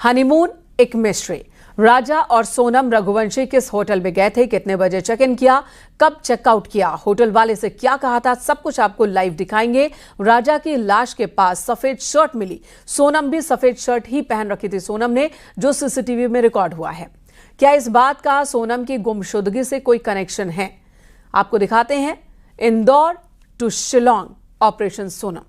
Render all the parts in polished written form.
Honeymoon एक mystery. राजा और सोनम रघुवंशी किस होटल में गए थे, कितने बजे चेक इन किया, कब चेकआउट किया, होटल वाले से क्या कहा था, सब कुछ आपको लाइव दिखाएंगे। राजा की लाश के पास सफेद शर्ट मिली, सोनम भी सफेद शर्ट ही पहन रखी थी सोनम ने, जो सीसीटीवी में रिकॉर्ड हुआ है। क्या इस बात का सोनम की गुमशुदगी से कोई कनेक्शन है? आपको दिखाते हैं इंदौर टू शिलोंग ऑपरेशन सोनम।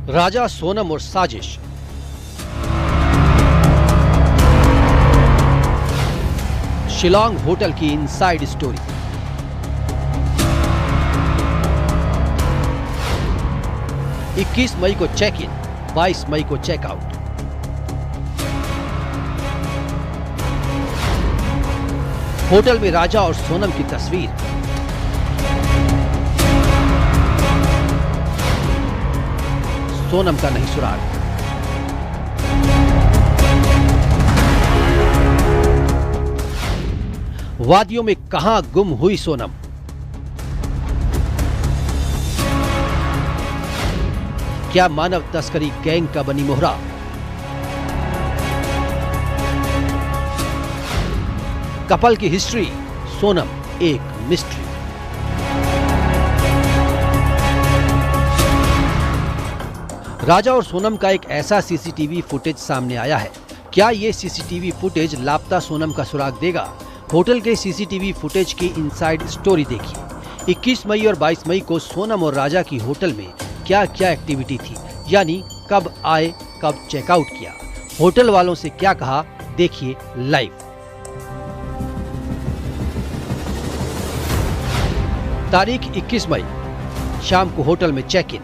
राजा, सोनम और साजिश। शिलोंग होटल की इनसाइड स्टोरी। इक्कीस मई को चेक इन, 22 मई को चेकआउट। होटल में राजा और सोनम की तस्वीर। सोनम का नहीं सुराग। वादियों में कहां गुम हुई सोनम? क्या मानव तस्करी गैंग का बनी मोहरा? कपल की हिस्ट्री, सोनम एक मिस्ट्री। राजा और सोनम का एक ऐसा सीसीटीवी फुटेज सामने आया है। क्या ये सीसीटीवी फुटेज लापता सोनम का सुराग देगा? होटल के सीसीटीवी फुटेज की इनसाइड स्टोरी देखिए। 21 मई और 22 मई को सोनम और राजा की होटल में क्या क्या एक्टिविटी थी, यानी कब आए, कब चेकआउट किया, होटल वालों से क्या कहा, देखिए लाइव। तारीख 21 मई, शाम को होटल में चेक इन।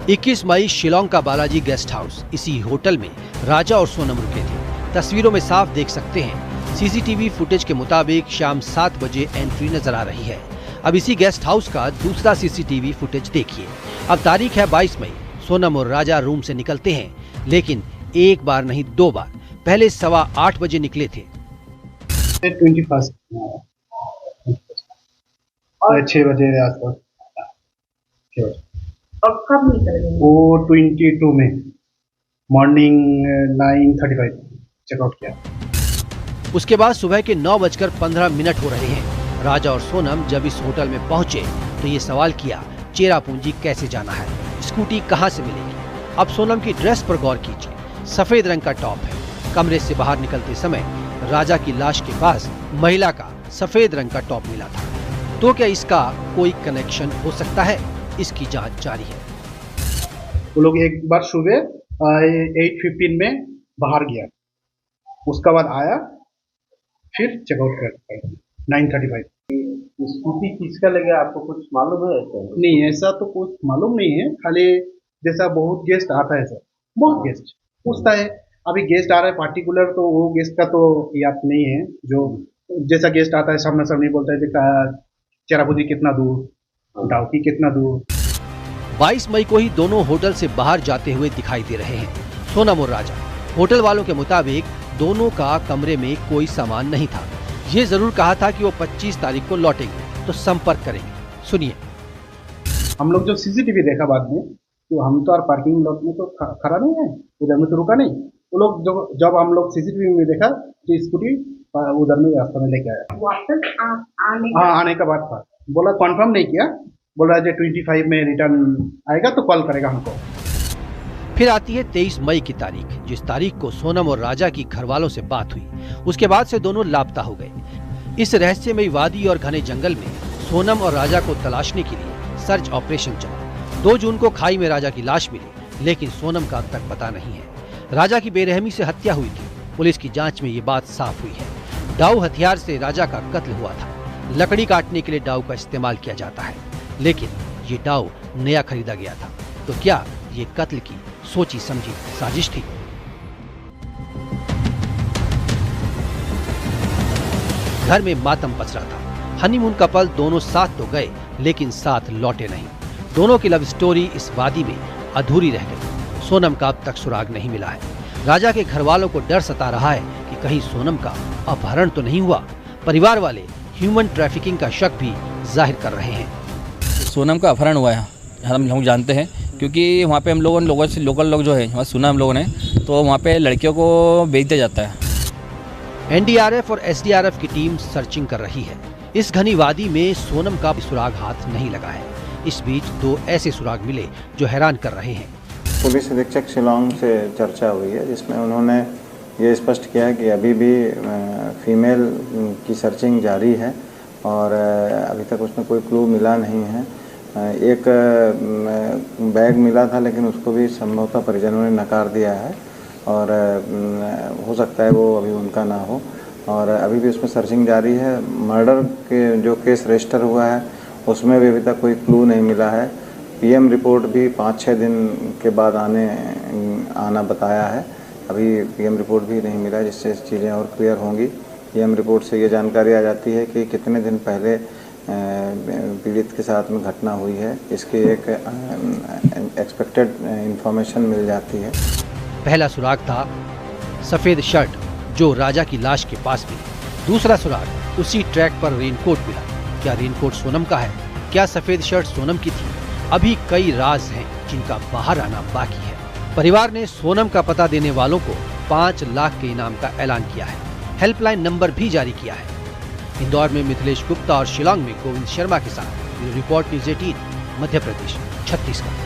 21 मई शिलोंग का बालाजी गेस्ट हाउस। इसी होटल में राजा और सोनम रुके थे। तस्वीरों में साफ देख सकते हैं। सीसीटीवी फुटेज के मुताबिक शाम 7 बजे एंट्री नजर आ रही है। अब इसी गेस्ट हाउस का दूसरा सीसीटीवी फुटेज देखिए। अब तारीख है 22 मई। सोनम और राजा रूम से निकलते हैं, लेकिन एक बार नहीं 2 बार। पहले 8:15 बजे निकले थे और 6 बजे आसपास। और कब निकल गए? वो 22 में मॉर्निंग 9:35 चेकआउट किया। उसके बाद सुबह के 9:15 हो रहे हैं। राजा और सोनम जब इस होटल में पहुंचे तो ये सवाल किया, चेरापूंजी कैसे जाना है, स्कूटी कहां से मिलेगी। अब सोनम की ड्रेस पर गौर कीजिए, सफेद रंग का टॉप है। कमरे से बाहर निकलते समय राजा की लाश के पास महिला का सफेद रंग का टॉप मिला था। तो क्या इसका कोई कनेक्शन हो सकता है? इसकी जांच जारी है। वो लोग एक बार सुबह 8:15 में बाहर गया, उसका बाद आया, फिर चेकआउट कर 9:35। स्कूटी किसका लगा, आपको कुछ मालूम है? नहीं, ऐसा तो कुछ मालूम नहीं है। खाली जैसा बहुत गेस्ट आता है सर, बहुत गेस्ट पूछता है। अभी गेस्ट आ रहा है पार्टिकुलर, तो वो गेस्ट का तो याद नहीं है। जो जैसा गेस्ट आता है सामने सामने बोलता है चेरापूंजी कितना दूर, डाउकी कितना दूर। 22 मई को ही दोनों होटल से बाहर जाते हुए दिखाई दे रहे हैं, सोनम और राजा। होटल वालों के मुताबिक दोनों का कमरे में कोई सामान नहीं था। ये जरूर कहा था कि वो 25 तारीख को लौटेंगे तो संपर्क करेंगे। सुनिए। हम लोग जो सीसीटीवी देखा बाद में, तो हम तो पार्किंग लॉट में तो खड़ा नहीं है, उधर में तो रुका नहीं। वो लोग जब हम लोग सीसीटीवी में देखा तो स्कूटी उधर में रास्ता में लेके आया। वापस आने का बाद था, बोला कंफर्म नहीं किया, बोल रहा है 25 में रिटर्न आएगा तो कॉल करेगा हमको। फिर आती है 23 मई की तारीख, जिस तारीख को सोनम और राजा की घर वालों से बात हुई। उसके बाद से दोनों लापता हो गए। इस रहस्यमयी वादी और घने जंगल में सोनम और राजा को तलाशने के लिए सर्च ऑपरेशन चला। 2 जून को खाई में राजा की लाश मिली, लेकिन सोनम का अब तक पता नहीं है। राजा की बेरहमी से हत्या हुई थी। पुलिस की जांच में ये बात साफ हुई है। डाउ हथियार से राजा का कत्ल हुआ था। लकड़ी काटने के लिए डाउ का इस्तेमाल किया जाता है, लेकिन ये डाउ नया खरीदा गया था। तो क्या ये कत्ल की सोची समझी साजिश थी? घर में मातम पसरा था। हनीमून कपल दोनों साथ तो गए, लेकिन साथ लौटे नहीं। दोनों की लव स्टोरी इस वादी में अधूरी रह गई। सोनम का अब तक सुराग नहीं मिला है। राजा के घर वालों को डर सता रहा है कि कहीं सोनम का अपहरण तो नहीं हुआ। परिवार वाले ह्यूमन ट्रैफिकिंग का शक भी जाहिर कर रहे हैं। सोनम का अपहरण हुआ है, हम लोग जानते हैं, क्योंकि वहाँ पे हम लोगों से लोकल लोग जो है वहाँ सुना हम लोगों ने, तो वहाँ पे लड़कियों को बेच दिया जाता है। एनडीआरएफ और एसडीआरएफ की टीम सर्चिंग कर रही है। इस घनी वादी में सोनम का सुराग हाथ नहीं लगा है। इस बीच 2 ऐसे सुराग मिले जो हैरान कर रहे हैं। पुलिस अधीक्षक शिलोंग से चर्चा हुई है, जिसमें उन्होंने ये स्पष्ट किया कि अभी भी फीमेल की सर्चिंग जारी है और अभी तक उसमें कोई क्लू मिला नहीं है। एक बैग मिला था, लेकिन उसको भी संभवतः परिजनों ने नकार दिया है और हो सकता है वो अभी उनका ना हो, और अभी भी उसमें सर्चिंग जारी है। मर्डर के जो केस रजिस्टर हुआ है उसमें भी अभी तक कोई क्लू नहीं मिला है। पीएम रिपोर्ट भी 5-6 दिन के बाद आना बताया है। अभी पीएम रिपोर्ट भी नहीं मिला, जिससे चीज़ें और क्लियर होंगी। पीएम रिपोर्ट से ये जानकारी आ जाती है कि कितने दिन पहले पीड़ित के साथ में घटना हुई है, इसकी एक एक्सपेक्टेड इंफॉर्मेशन मिल जाती है। पहला सुराग था सफेद शर्ट जो राजा की लाश के पास मिली। दूसरा सुराग उसी ट्रैक पर रेनकोट मिला। क्या रेनकोट सोनम का है? क्या सफेद शर्ट सोनम की थी? अभी कई राज हैं जिनका बाहर आना बाकी है। परिवार ने सोनम का पता देने वालों को 5 लाख के इनाम का ऐलान किया है। हेल्पलाइन नंबर भी जारी किया है। इंदौर में मिथिलेश गुप्ता और शिलांग में गोविंद शर्मा के साथ रिपोर्ट न्यूज़ 18 मध्य प्रदेश छत्तीसगढ़।